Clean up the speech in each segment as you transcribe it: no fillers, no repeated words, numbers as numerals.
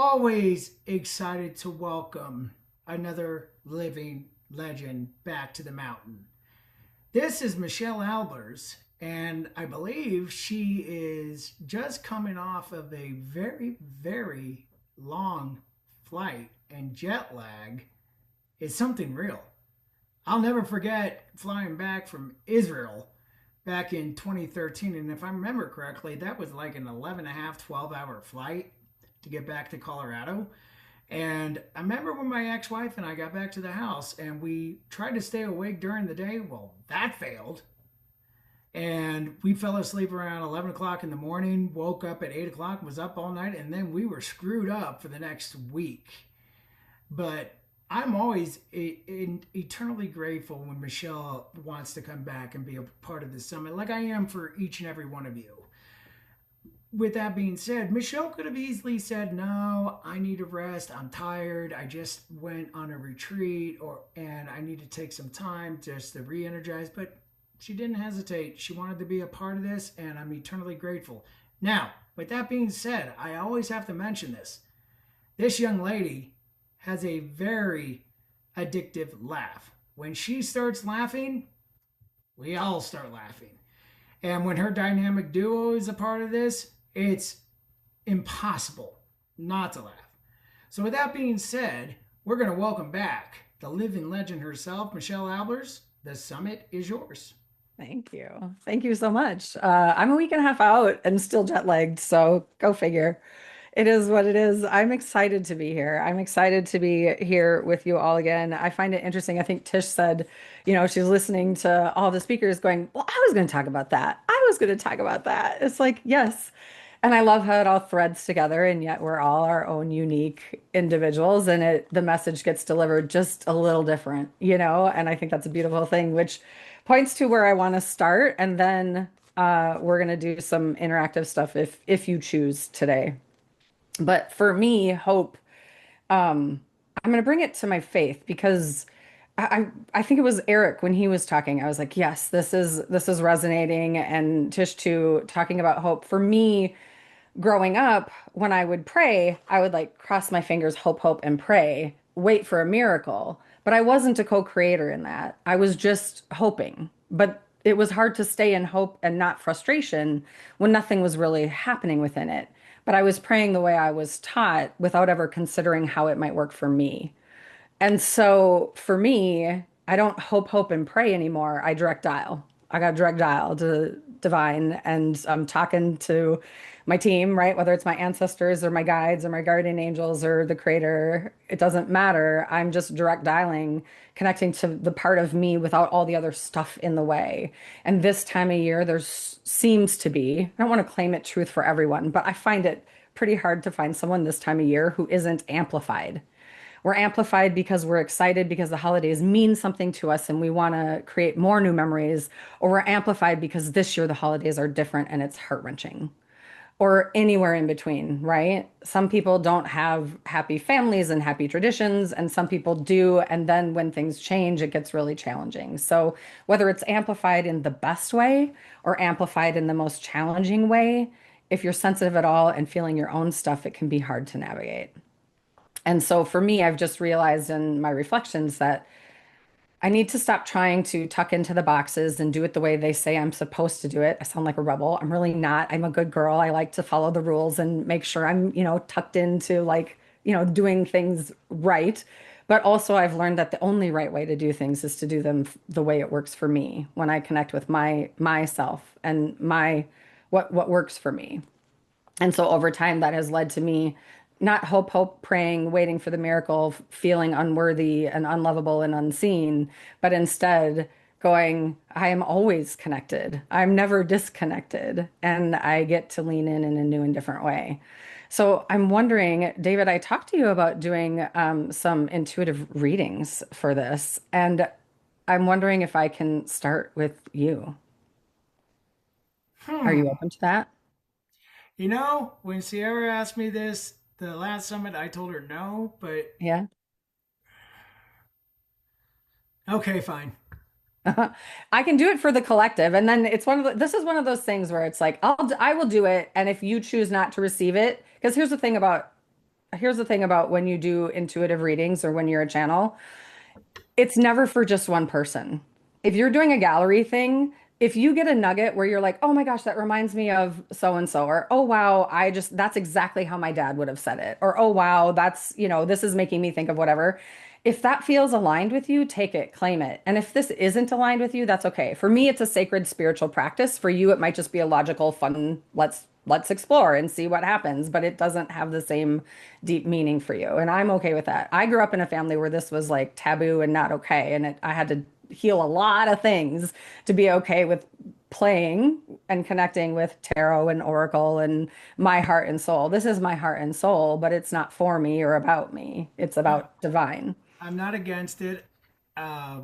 Always excited to welcome another living legend back to the mountain. This is Michelle Aalbers, and I believe she is just coming off of a very long flight, and jet lag is something real. I'll never forget flying back from Israel back in 2013, and if I remember correctly, that was like an 11 and a half, 12-hour flight to get back to Colorado. And I remember when my ex wife and I got back to the house and we tried to stay awake during the day. Well, that failed. And we fell asleep around 11 o'clock in the morning, woke up at 8 o'clock, was up all night, and then we were screwed up for the next week. But I'm always eternally grateful when Michelle wants to come back and be a part of the summit, like I am for each and every one of you. With that being said, Michelle could have easily said, "No, I need a rest. I'm tired. I just went on a retreat, and I need to take some time just to re-energize." But she didn't hesitate. She wanted to be a part of this, and I'm eternally grateful. Now, with that being said, I always have to mention this. This young lady has a very addictive laugh. When she starts laughing, we all start laughing. And when her dynamic duo is a part of this, it's impossible not to laugh. So, with that being said, we're going to welcome back the living legend herself, Michelle Aalbers. The summit is yours. Thank you. Thank you so much. I'm a week and a half out and still jet lagged, so go figure. It is what it is. I'm excited to be here. I'm excited to be here with you all again. I find it interesting. I think Tish said, she's listening to all the speakers going, "Well, I was going to talk about that. I was going to talk about that." It's like, yes. And I love how it all threads together, and yet we're all our own unique individuals, and the message gets delivered just a little different. And I think that's a beautiful thing, which points to where I want to start, and then we're gonna do some interactive stuff if you choose today. But for me, hope, I'm gonna bring it to my faith because I think it was Eric when he was talking. I was like, yes, this is resonating, and Tish too, talking about hope. For me, growing up, when I would pray, I would like cross my fingers, hope, hope, and pray, wait for a miracle. But I wasn't a co-creator in that. I was just hoping. But it was hard to stay in hope and not frustration when nothing was really happening within it. But I was praying the way I was taught without ever considering how it might work for me. And so for me, I don't hope, hope, and pray anymore. I direct dial. I got direct dial to DeVine, and I'm talking to my team, right? Whether it's my ancestors or my guides or my guardian angels or the creator, it doesn't matter. I'm just direct dialing, connecting to the part of me without all the other stuff in the way. And this time of year, there's seems to be, I don't want to claim it truth for everyone, but I find it pretty hard to find someone this time of year who isn't amplified. We're amplified because we're excited because the holidays mean something to us and we want to create more new memories, or we're amplified because this year the holidays are different and it's heart-wrenching, or anywhere in between, right? Some people don't have happy families and happy traditions, and some people do. And then when things change, it gets really challenging. So, whether it's amplified in the best way or amplified in the most challenging way, if you're sensitive at all and feeling your own stuff, it can be hard to navigate. And so for me, I've just realized in my reflections that I need to stop trying to tuck into the boxes and do it the way they say I'm supposed to do it. I sound like a rebel. I'm really not. I'm a good girl. I like to follow the rules and make sure I'm tucked into doing things right. But also I've learned that the only right way to do things is to do them the way it works for me when I connect with myself and my what works for me. And so over time, that has led to me not hope, hope, praying, waiting for the miracle, feeling unworthy and unlovable and unseen, but instead going, I am always connected. I'm never disconnected. And I get to lean in a new and different way. So I'm wondering, David, I talked to you about doing some intuitive readings for this. And I'm wondering if I can start with you. Are Hmm. you open to that? When Sierra asked me this the last summit, I told her no, but Yeah. okay, fine. I can do it for the collective. And then this is one of those things where it's like, I will do it. And if you choose not to receive it, because here's the thing about here's the thing about when you do intuitive readings or when you're a channel, it's never for just one person. If you're doing a gallery thing, if you get a nugget where you're like, oh my gosh, that reminds me of so and so, or oh wow, that's exactly how my dad would have said it, or oh wow, this is making me think of whatever. If that feels aligned with you, take it, claim it. And if this isn't aligned with you, that's okay. For me, it's a sacred spiritual practice. For you, it might just be a logical, fun, let's explore and see what happens, but it doesn't have the same deep meaning for you. And I'm okay with that. I grew up in a family where this was like taboo and not okay. And I had to heal a lot of things to be okay with playing and connecting with tarot and oracle and my heart and soul. This is my heart and soul, but it's not for me or about me. It's I, about divine. I'm not against it. Uh,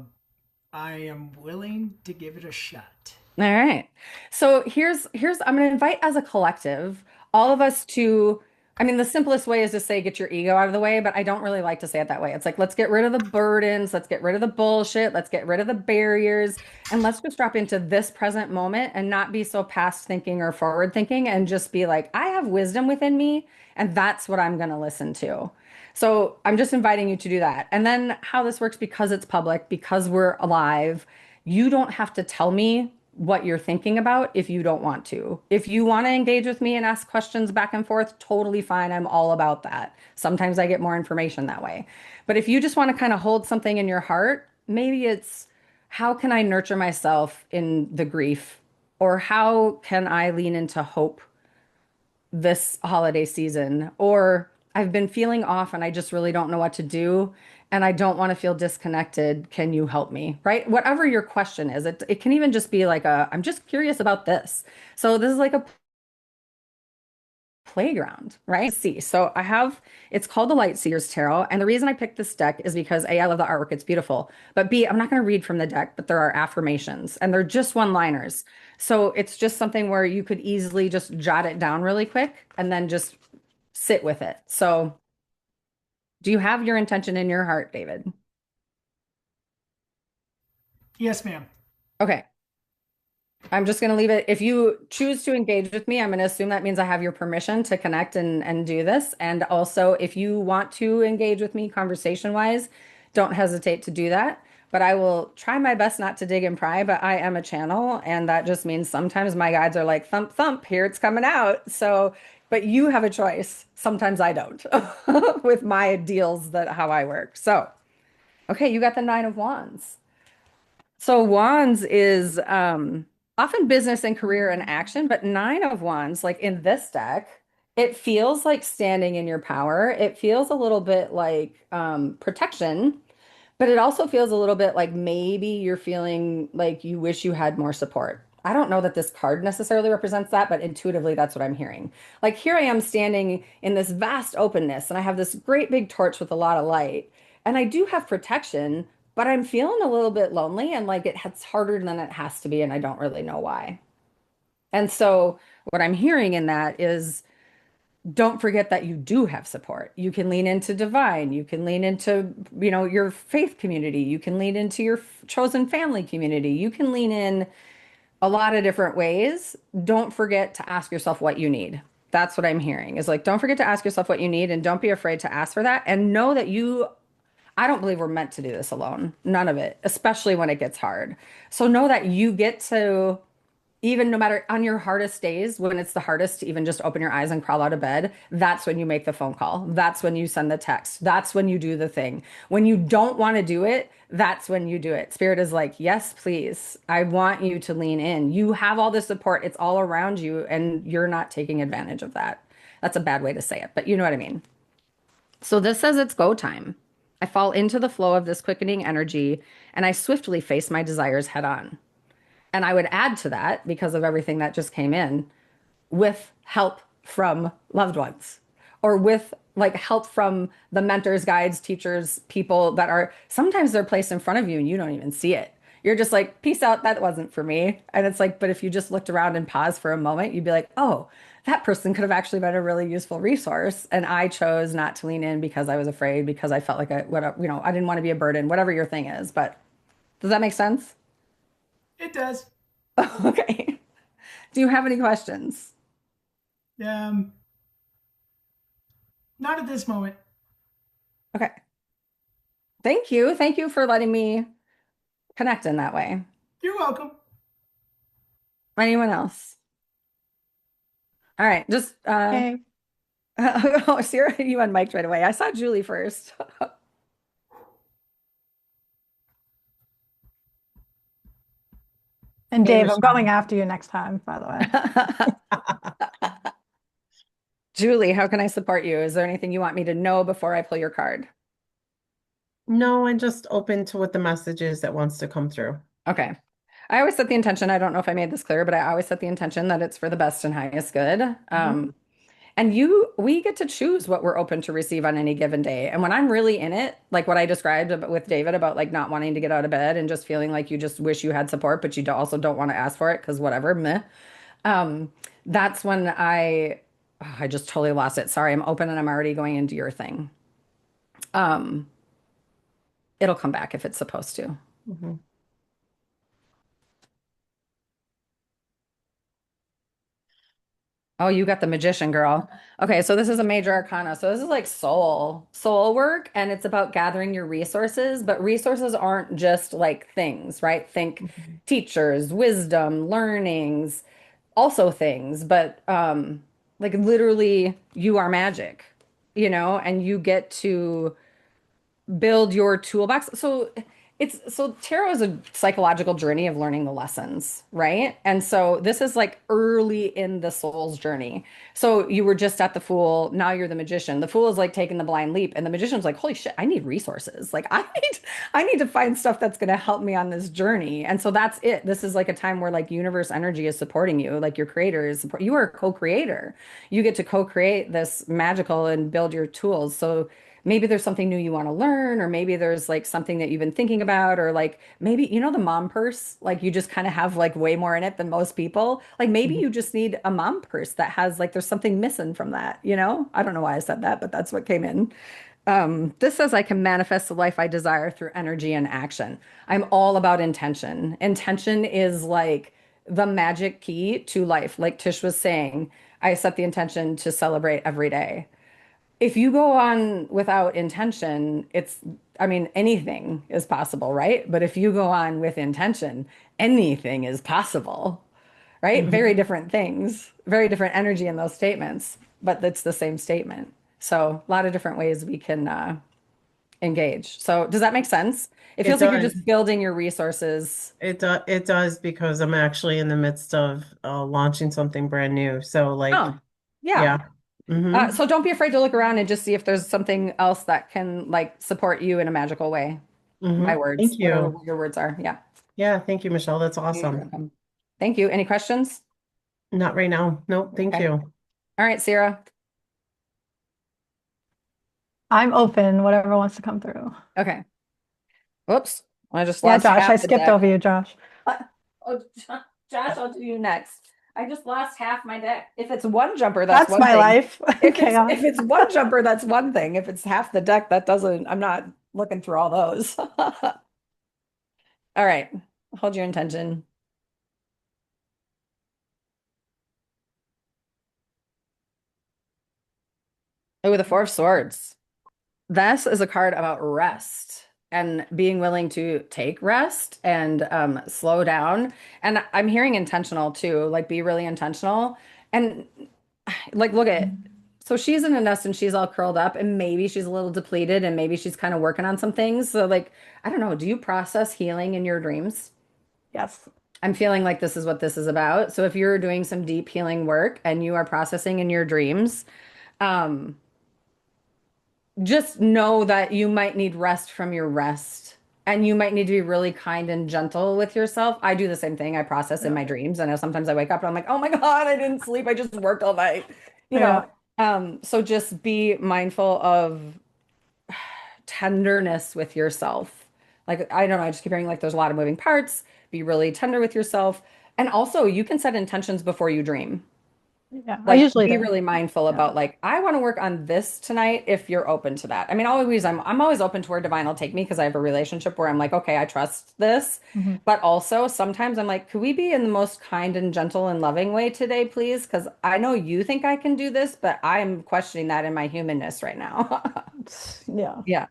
I am willing to give it a shot. All right. So here's I'm going to invite as a collective all of us to I mean the simplest way is to say get your ego out of the way, but I don't really like to say it that way. It's like let's get rid of the burdens, let's get rid of the bullshit, let's get rid of the barriers, and let's just drop into this present moment and not be so past thinking or forward thinking and just be like I have wisdom within me and that's what I'm going to listen to. So I'm just inviting you to do that. And then how this works because it's public, because we're alive, you don't have to tell me what you're thinking about if you don't want to. If you want to engage with me and ask questions back and forth, totally fine. I'm all about that. Sometimes I get more information that way. But if you just want to kind of hold something in your heart, maybe it's how can I nurture myself in the grief? Or how can I lean into hope this holiday season? Or I've been feeling off and I just really don't know what to do. And I don't want to feel disconnected. Can you help me? Right? Whatever your question is, it can even just be like I'm just curious about this. So this is like a playground, right? See, so it's called the Light Seers Tarot. And the reason I picked this deck is because A, I love the artwork, it's beautiful. But B, I'm not going to read from the deck, but there are affirmations and they're just one-liners. So it's just something where you could easily just jot it down really quick and then just sit with it. So do you have your intention in your heart, David? Yes, ma'am. Okay. I'm just going to leave it. If you choose to engage with me, I'm going to assume that means I have your permission to connect and do this. And also, if you want to engage with me conversation wise, don't hesitate to do that. But I will try my best not to dig and pry, but I am a channel. And that just means sometimes my guides are like, thump, thump, here it's coming out. So, but you have a choice. Sometimes I don't with my deals that how I work. So, okay, you got the Nine of Wands. So wands is often business and career and action, but nine of wands, like in this deck, it feels like standing in your power. It feels a little bit like protection, but it also feels a little bit like maybe you're feeling like you wish you had more support. I don't know that this card necessarily represents that, but intuitively that's what I'm hearing. Like here I am standing in this vast openness, and I have this great big torch with a lot of light, and I do have protection, but I'm feeling a little bit lonely and like it's harder than it has to be, and I don't really know why. And so what I'm hearing in that is don't forget that you do have support. You can lean into DeVine. You can lean into, your faith community. You can lean into your chosen family community. You can lean in a lot of different ways. Don't forget to ask yourself what you need. That's what I'm hearing is like, don't forget to ask yourself what you need and don't be afraid to ask for that. And know that I don't believe we're meant to do this alone. None of it, especially when it gets hard. So know that you get to even no matter on your hardest days, when it's the hardest to even just open your eyes and crawl out of bed, that's when you make the phone call. That's when you send the text. That's when you do the thing. When you don't want to do it, that's when you do it. Spirit is like, yes, please. I want you to lean in. You have all the support. It's all around you, and you're not taking advantage of that. That's a bad way to say it, but you know what I mean. So this says it's go time. I fall into the flow of this quickening energy, and I swiftly face my desires head on. And I would add to that, because of everything that just came in, with help from loved ones or with like help from the mentors, guides, teachers, people that are sometimes they're placed in front of you and you don't even see it. You're just like, peace out, that wasn't for me. And it's like, but if you just looked around and paused for a moment, you'd be like, oh, that person could have actually been a really useful resource. And I chose not to lean in because I was afraid, because I felt like I didn't want to be a burden, whatever your thing is. But does that make sense? It does. Okay. Do you have any questions? Um, Not at this moment. Okay. Thank you. Thank you for letting me connect in that way. You're welcome. Anyone else? All right. Just Hey, oh, Sarah, you unmiked right away. I saw Julie first. and Hey, Dave, I'm Michelle. going after you next time, by the way. Julie, how can I support you? Is there anything you want me to know before I pull your card? No, I'm just open to what the message is that wants to come through. Okay. I always set the intention. I don't know if I made this clear, but I always set the intention that it's for the best and highest good. Mhm. And we get to choose what we're open to receive on any given day. And when I'm really in it, like what I described with David about like not wanting to get out of bed and just feeling like you just wish you had support, but you also don't want to ask for it because whatever, meh. Um, that's when I just totally lost it. Sorry, I'm open and I'm already going into your thing. Um, it'll come back if it's supposed to. Mhm. Oh, you got the magician girl. Okay, so this is a major arcana. So this is like soul work, and it's about gathering your resources, but resources aren't just like things, right? Think Mhm. teachers, wisdom, learnings, also things, but like literally you are magic, and you get to build your toolbox. So tarot is a psychological journey of learning the lessons, right? And so this is like early in the soul's journey. So you were just at the fool, now you're the magician. The fool is like taking the blind leap, and the magician's like, holy shit, I need resources. Like I need to find stuff that's going to help me on this journey. And so that's it. This is like a time where like universe energy is supporting you, like your creator is support. You are a co-creator. You get to co-create this magical and build your tools. So maybe there's something new you want to learn, or maybe there's like something that you've been thinking about, or like maybe, the mom purse, like you just kind of have like way more in it than most people. Like maybe Mhm. you just need a mom purse that has like, there's something missing from that, I don't know why I said that, but that's what came in. This says I can manifest the life I desire through energy and action. I'm all about intention. Intention is like the magic key to life. Like Tish was saying, I set the intention to celebrate every day. If you go on without intention, I mean, anything is possible, right? But if you go on with intention, anything is possible, right? Very Mhm. different things, very different energy in those statements, but it's the same statement. So a lot of different ways we can engage. So does that make sense? It It feels like you're does. just building your resources. It does because I'm actually in the midst of launching something brand new. So like, Oh, yeah. yeah. Hmm. So don't be afraid to look around and just see if there's something else that can like support you in a magical way. My words, Thank whatever you. your words are. Yeah. Yeah, thank you, Michelle. That's You're awesome. welcome. Thank you. Any questions? Not right now. Nope, thank Okay. you. All right, Sarah. I'm open, whatever wants to come through. Okay. Whoops. I just Yeah, lost Josh, I half the skipped deck. over you, Josh. Oh, Josh, I'll do you next. I just lost half my deck. If it's one jumper, that's That's one my thing. life. Chaos. If it's one jumper, that's one thing. If it's half the deck, that doesn't, I'm not looking through all those. All right. Hold your intention. Oh, the Four of Swords. This is a card about rest and being willing to take rest and slow down. And I'm hearing intentional too, like be really intentional. And like, look at, so she's in a nest and she's all curled up and maybe she's a little depleted and maybe she's kind of working on some things. So like, I don't know, do you process healing in your dreams? Yes. I'm feeling like this is what this is about. So if you're doing some deep healing work and you are processing in your dreams, um, just know that you might need rest from your rest and you might need to be really kind and gentle with yourself. I do the same thing. I process in Yeah. my dreams. I know sometimes I wake up and I'm like, oh my God, I didn't sleep. I just worked all night. You know, Yeah. so just be mindful of tenderness with yourself. Like, I don't know, I just keep hearing like there's a lot of moving parts. Be really tender with yourself. And also, you can set intentions before you dream. Yeah, I Like usually be do. really mindful Yeah. about like I want to work on this tonight if you're open to that. I mean, always I'm always open to where divine will take me because I have a relationship where I'm like, okay, I trust this. Hmm. But also sometimes I'm like, could we be in the most kind and gentle and loving way today, please? Because I know you think I can do this, but I'm questioning that in my humanness right now. Yeah. Yeah.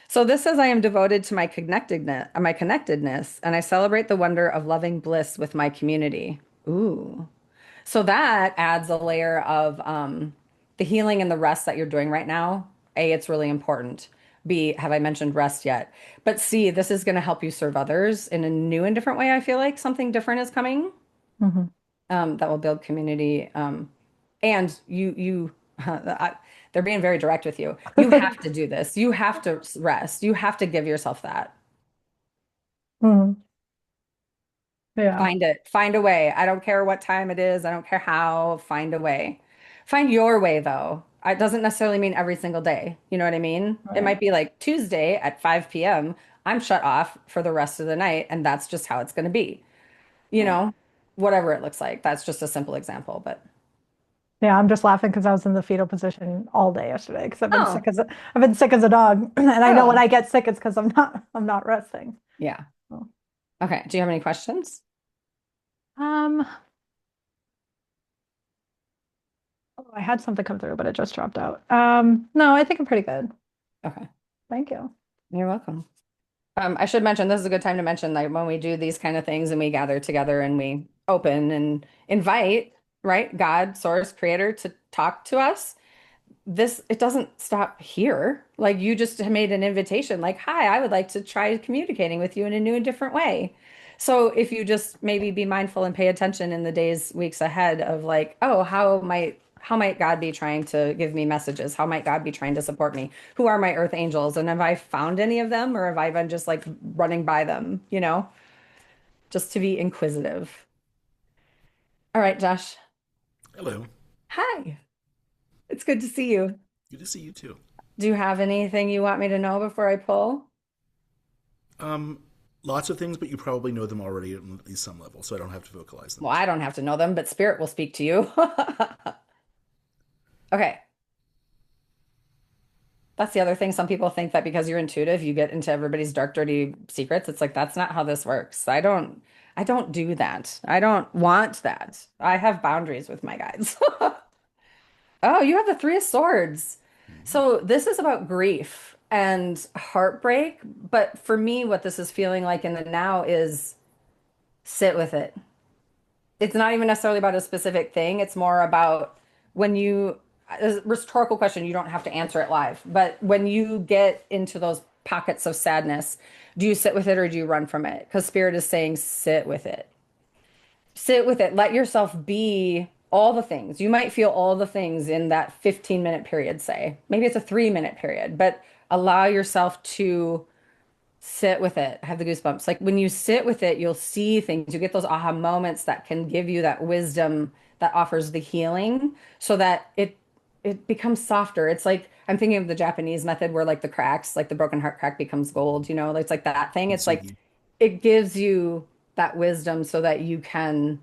So this says I am devoted to my connectedness, and I celebrate the wonder of loving bliss with my community. Ooh. So that adds a layer of the healing and the rest that you're doing right now. A, it's really important. B, have I mentioned rest yet? But C, this is going to help you serve others in a new and different way. I feel like something different is coming Hmm. that will build community. And they're being very direct with you. You have to do this. You have to rest. You have to give yourself that. Hmm. Yeah. Find it. Find a way. I don't care what time it is. I don't care how. Find a way. Find your way, though. It doesn't necessarily mean every single day. You know what I mean? It Right. might be like Tuesday at 5 p.m. I'm shut off for the rest of the night, and that's just how it's going to be. You Right. know, whatever it looks like. That's just a simple example, but Yeah, I'm just laughing because I was in the fetal position all day yesterday because oh, I've been sick as a dog, and I know when oh, I get sick, it's because I'm not resting. yeah. So, Okay. Do you have any questions? um, oh, I had something come through, but it just dropped out. No, I think I'm pretty good. Okay. Thank you. You're welcome. I should mention this is a good time to mention like when we do these kind of things and we gather together and we open and invite, right, God, source, creator to talk to us. This it doesn't stop here. Like you just made an invitation, like, hi, I would like to try communicating with you in a new and different way. So if you just maybe be mindful and pay attention in the days, weeks ahead of like, oh, how might God be trying to give me messages? How might God be trying to support me? Who are my earth angels? And have I found any of them or have I been just like running by them, just to be inquisitive. All right, Josh. Hello. Hi. It's good to see you. Good to see you too. Do you have anything you want me to know before I pull? Um, Lots of things, but you probably know them already at least some level, so I don't have to vocalize them. Well, I don't have to know them, but spirit will speak to you. Okay. That's the other thing. Some people think that because you're intuitive, you get into everybody's dark, dirty secrets. It's like that's not how this works. I don't do that. I don't want that. I have boundaries with my guides. Oh, you have the Three of Swords. Mhm. So this is about grief and heartbreak, but for me, what this is feeling like in the now is sit with it. It's not even necessarily about a specific thing. It's more about when you, a rhetorical question, you don't have to answer it live. But when you get into those pockets of sadness, do you sit with it or do you run from it? Because Spirit is saying, sit with it. Sit with it. Let yourself be all the things. You might feel all the things in that 15-minute period, say. Maybe it's a 3-minute period, but allow yourself to sit with it. I have the goosebumps. Like when you sit with it, you'll see things. You get those aha moments that can give you that wisdom that offers the healing so that it becomes softer. It's like I'm thinking of the Japanese method where like the cracks, like the broken heart crack becomes gold, it's like that thing. It's like Kintsugi. it gives you that wisdom so that you can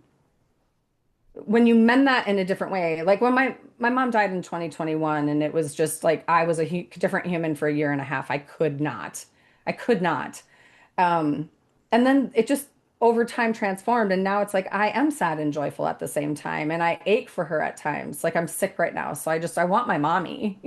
when you mend that in a different way. Like when my mom died in 2021 and it was just like I was a different human for a year and a half. I could not. Um, and then it just over time transformed. And now it's like I am sad and joyful at the same time. And I ache for her at times. Like I'm sick right now. So I want my mommy,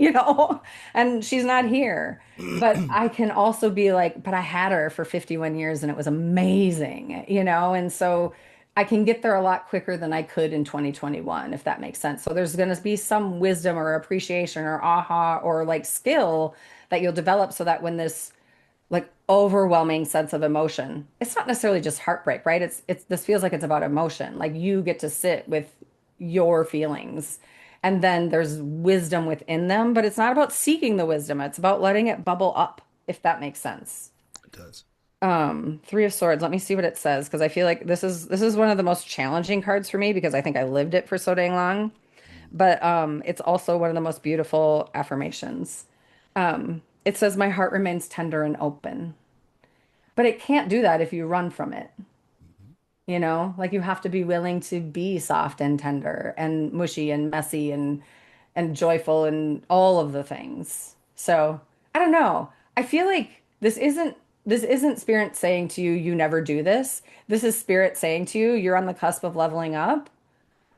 and she's not here. But I can also be like, but I had her for 51 years and it was amazing. And so I can get there a lot quicker than I could in 2021, if that makes sense. So there's going to be some wisdom or appreciation or aha or like skill that you'll develop so that when this like overwhelming sense of emotion. It's not necessarily just heartbreak, right? It's this feels like it's about emotion. Like you get to sit with your feelings and then there's wisdom within them, but it's not about seeking the wisdom. It's about letting it bubble up, if that makes sense. It does. Three of Swords. Let me see what it says because I feel like this is one of the most challenging cards for me because I think I lived it for so dang long. But it's also one of the most beautiful affirmations. It says, "My heart remains tender and open." But it can't do that if you run from it. you know, like you have to be willing to be soft and tender and mushy and messy and joyful and all of the things. So, I don't know. I feel like this isn't spirit saying to you you never do this. This is spirit saying to you you're on the cusp of leveling up.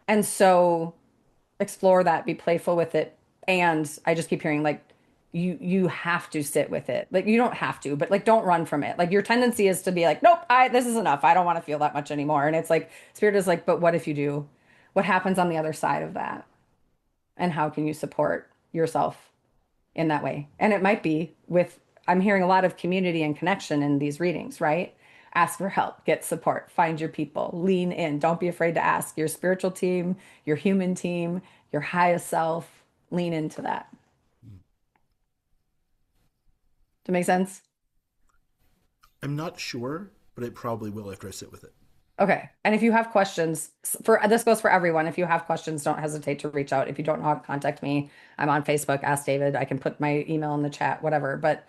And so explore that, be playful with it. And I just keep hearing like you have to sit with it. Like you don't have to, but like don't run from it. Like your tendency is to be like, nope, I this is enough. I don't want to feel that much anymore. And it's like spirit is like, but what if you do? What happens on the other side of that? And how can you support yourself in that way? And it might be with, I'm hearing a lot of community and connection in these readings, right? Ask for help, get support, find your people, lean in. Don't be afraid to ask your spiritual team, your human team, your highest self. Lean into that. To make sense? I'm not sure, but it probably will after I sit with it. Okay. And if you have questions, for this goes for everyone. If you have questions, don't hesitate to reach out. If you don't know how to contact me, I'm on Facebook, Ask David. I can put my email in the chat, whatever. But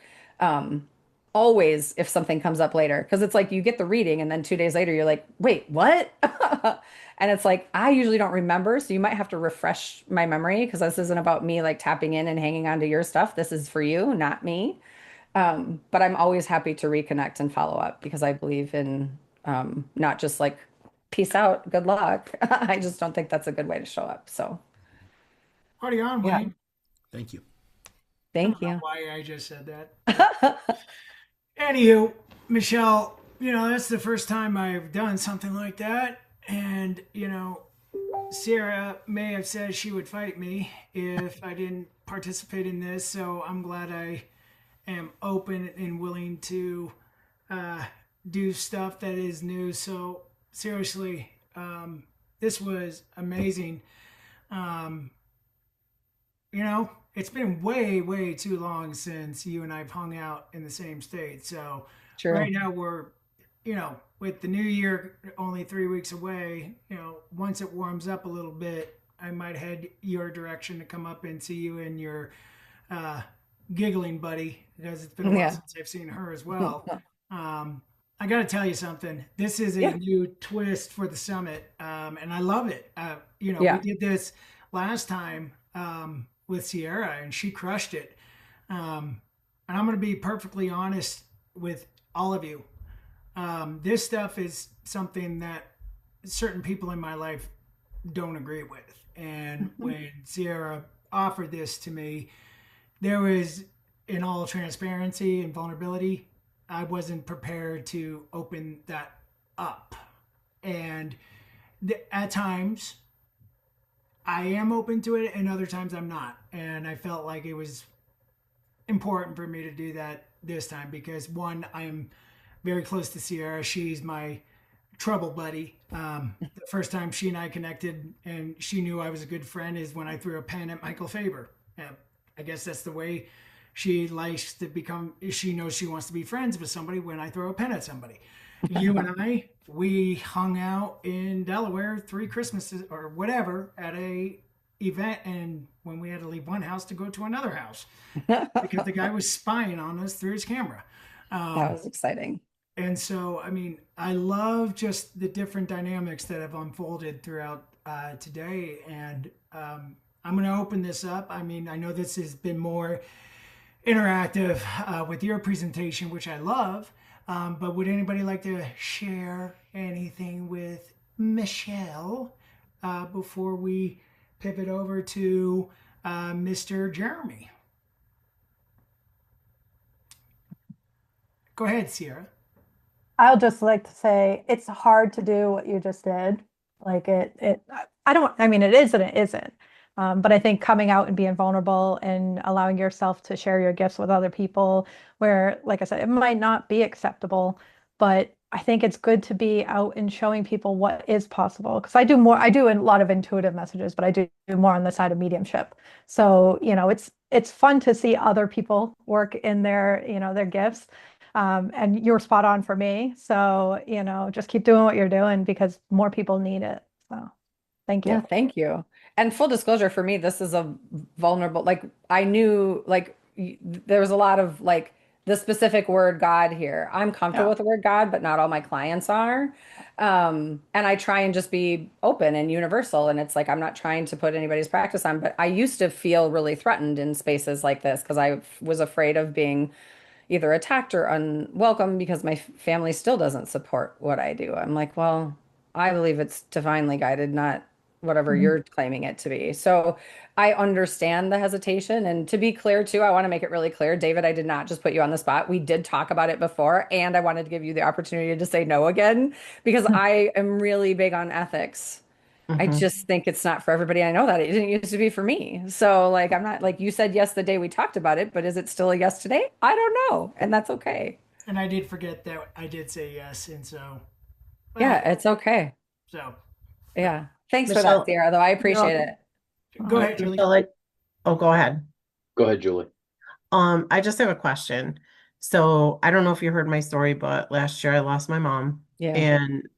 always, if something comes up later, because it's like you get the reading and then 2 days later, you're like, wait, what? And it's like, I usually don't remember. So you might have to refresh my memory because this isn't about me like tapping in and hanging on to your stuff. This is for you, not me. But I'm always happy to reconnect and follow up because I believe in not just like peace out, good luck. I just don't think that's a good way to show up. So Party on, yeah, Wayne. Thank you. I thank don't know you. why I just said that. Anywho, Michelle, that's the first time I've done something like that. And, Sarah may have said she would fight me if I didn't participate in this. So I'm glad I am open and willing to uh, do stuff that is new. So seriously, this was amazing. Um, it's been way, way too long since you and I've hung out in the same state. So right True. now we're, with the new year only 3 weeks away, once it warms up a little bit, I might head your direction to come up and see you and your uh, giggling buddy because it's been a while Yeah. since I've seen her as well. Um, I got to tell you something. This is a Yeah. new twist for the summit, and I love it. We Yeah. did this last time with Sierra, and she crushed it. And I'm going to be perfectly honest with all of you. This stuff is something that certain people in my life don't agree with. And when Sierra offered this to me, there was, in all transparency and vulnerability, I wasn't prepared to open that up. And at times, I am open to it, and other times I'm not. And I felt like it was important for me to do that this time because, one, I'm very close to Sierra. She's my trouble buddy. The first time she and I connected and she knew I was a good friend is when I threw a pen at Michael Faber. I guess that's the way she likes to become. She knows she wants to be friends with somebody when I throw a pen at somebody. You and I, we hung out in Delaware 3 Christmases or whatever at a event, and when we had to leave one house to go to another house because the guy was spying on us through his camera. That was exciting. And so, I mean, I love just the different dynamics that have unfolded throughout today. And I'm going to open this up. I mean, I know this has been more interactive with your presentation, which I love. But would anybody like to share anything with Michelle before we pivot over to Mr. Jeremy? Go ahead, Sierra. I'll just like to say it's hard to do what you just did. Like I don't, I mean, it is and it isn't. But I think coming out and being vulnerable and allowing yourself to share your gifts with other people, where, like I said, it might not be acceptable, but I think it's good to be out and showing people what is possible. Because I do a lot of intuitive messages, but I do more on the side of mediumship. So, it's fun to see other people work in their gifts. And you're spot on for me. So, just keep doing what you're doing because more people need it. So thank Yeah, you. thank you. And full disclosure for me, this is a vulnerable, like I knew like there was a lot of like the specific word God here. I'm comfortable Yeah. with the word God, but not all my clients are. And I try and just be open and universal. And it's like I'm not trying to put anybody's practice on, but I used to feel really threatened in spaces like this because I was afraid of being either attacked or unwelcome because my family still doesn't support what I do. I'm like, well, I believe it's divinely guided, not whatever Mhm. you're claiming it to be. So I understand the hesitation. And to be clear, too, I want to make it really clear, David, I did not just put you on the spot. We did talk about it before, and I wanted to give you the opportunity to say no again because I am really big on ethics. I Hmm. just think it's not for everybody. I know that it didn't used to be for me. So, like, I'm not like you said yes the day we talked about it, but is it still a yes today? I don't know. And that's okay. And I did forget that I did say yes, and so, Yeah, well, it's okay. so, but Yeah. Thanks for that, Michelle, Sierra, though. I you're appreciate welcome. it. go Uh, ahead, Julie. Michelle, oh, go ahead. Go ahead, Julie. I just have a question. So I don't know if you heard my story, but last year I lost my mom, Yeah. and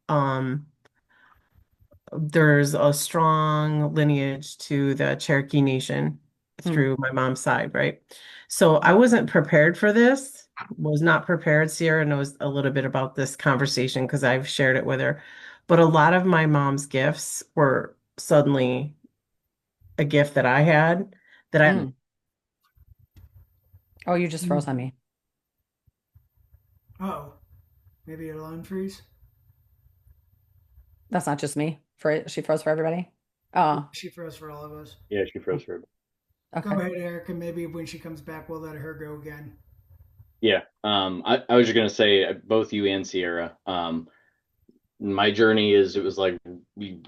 there's a strong lineage to the Cherokee Nation Hmm. through my mom's side, right? So I wasn't prepared for this, was not prepared. Sierra knows a little bit about this conversation because I've shared it with her. But a lot of my mom's gifts were suddenly a gift that I had that I, Mm. Oh, you just froze on me. Oh, maybe a lawn freeze. That's not just me. For she froze for everybody. Oh, She froze for all of us. Yeah, she froze for. Go okay. ahead, Eric, and maybe when she comes back, we'll let her go again. Yeah. I was just gonna say both you and Sierra. My journey is it was like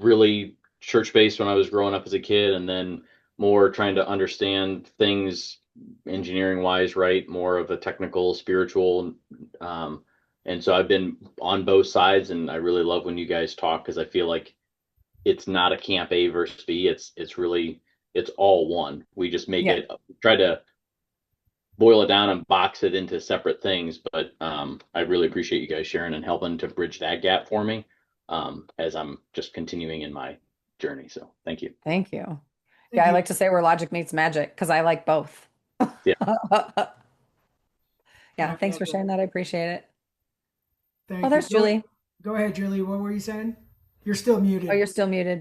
really church based when I was growing up as a kid, and then more trying to understand things engineering wise, right? More of a technical, spiritual. And so I've been on both sides, and I really love when you guys talk because I feel like it's not a camp A versus B. It's really it's all one. We just make Yeah. it try to boil it down and box it into separate things. But I really appreciate you guys sharing and helping to bridge that gap for me as I'm just continuing in my journey. So thank you. Thank you. Yeah, Thank I you. like to say where logic meets magic because I like both. Yeah. Yeah, I thanks love for sharing that. that. I appreciate it. Oh, Thank you. there's Julie. Go ahead, Julie. What were you saying? You're still Oh, muted. you're still muted.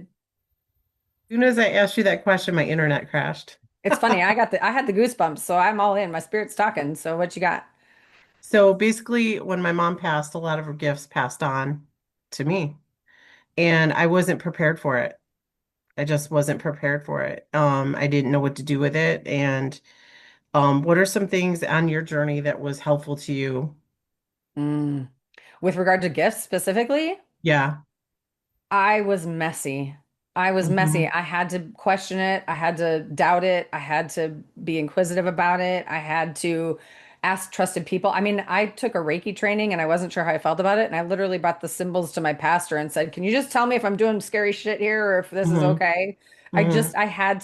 as soon as I asked you that question, my internet crashed. It's funny. I had the goosebumps, so I'm all in. My spirit's talking. So what you got? So basically, when my mom passed, a lot of her gifts passed on to me, and I wasn't prepared for it. I just wasn't prepared for it. I didn't know what to do with it. And what are some things on your journey that was helpful to you? Mm. With regard to gifts specifically, Yeah. I was messy. I was messy. Hmm. I had to question it. I had to doubt it. I had to be inquisitive about it. I had to ask trusted people. I mean, I took a Reiki training and I wasn't sure how I felt about it. And I literally brought the symbols to my pastor and said, "Can you just tell me if I'm doing scary shit here or if this is Hmm. okay?" Hmm. I had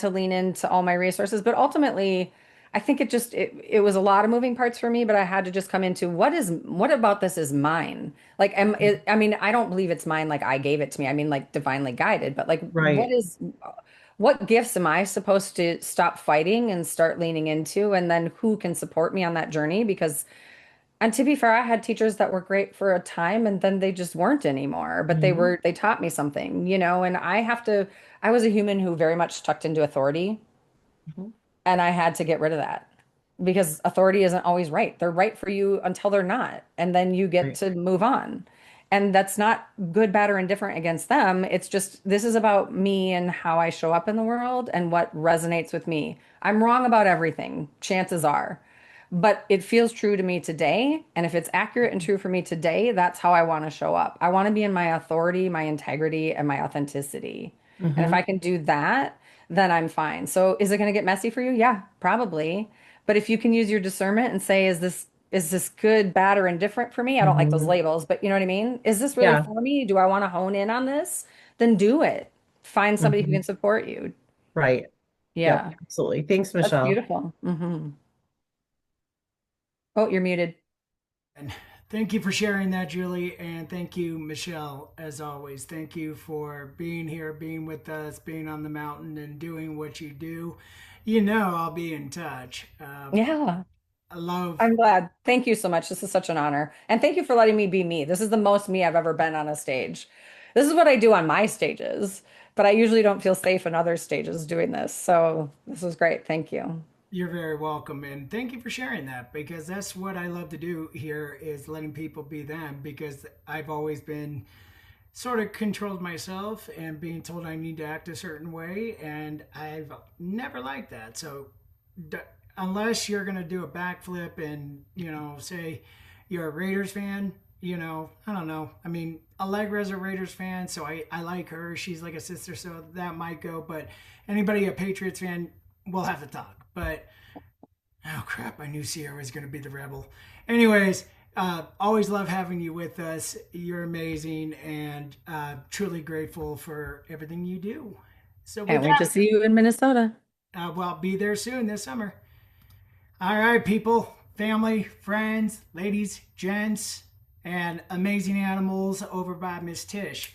to lean into all my resources. But ultimately, I think it was a lot of moving parts for me, but I had to just come into what about this is mine? Like, I mean, I don't believe it's mine like I gave it to me. I mean, like divinely guided, but like Right. what gifts am I supposed to stop fighting and start leaning into? And then who can support me on that journey? Because, and to be fair, I had teachers that were great for a time and then they just weren't anymore, but Hmm. they taught me something, and I was a human who very much tucked into authority. And I had to get rid of that because authority isn't always right. They're right for you until they're not. And then you get Right. to move on. And that's not good, bad, or indifferent against them. It's just this is about me and how I show up in the world and what resonates with me. I'm wrong about everything, chances are. But it feels true to me today. And if it's accurate and true for me today, that's how I want to show up. I want to be in my authority, my integrity, and my authenticity. And if I Hmm. can do that, then I'm fine. So is it going to get messy for you? Yeah, probably. But if you can use your discernment and say, is this good, bad, or indifferent for me? I don't like those Hmm. labels, but you know what I mean? Is this really Yeah. for me? Do I want to hone in on this? Then do it. Find somebody who Hmm. can support you. Right. Yep. Yeah, Absolutely. Thanks, that's Michelle. beautiful. Oh, you're muted. And thank you for sharing that, Julie. And thank you, Michelle, as always. Thank you for being here, being with us, being on the mountain, and doing what you do. You know, I'll be in touch. Yeah. I love. I'm glad. Thank you so much. This is such an honor. And thank you for letting me be me. This is the most me I've ever been on a stage. This is what I do on my stages, but I usually don't feel safe in other stages doing this. So this was great. Thank you. You're very welcome, and thank you for sharing that, because that's what I love to do here, is letting people be them, because I've always been sort of controlled myself and being told I need to act a certain way, and I've never liked that. So d- unless you're going to do a backflip and, say you're a Raiders fan, I don't know. I mean, Allegra's a Raiders fan, so I like her. She's like a sister, so that might go. But anybody a Patriots fan, we'll have to talk. But oh crap, I knew Sierra was going to be the rebel. Anyways, always love having you with us. You're amazing, and truly grateful for everything you do. So with Can't wait to that, see you in Minnesota. well, be there soon this summer. All right, people, family, friends, ladies, gents, and amazing animals over by Miss Tish.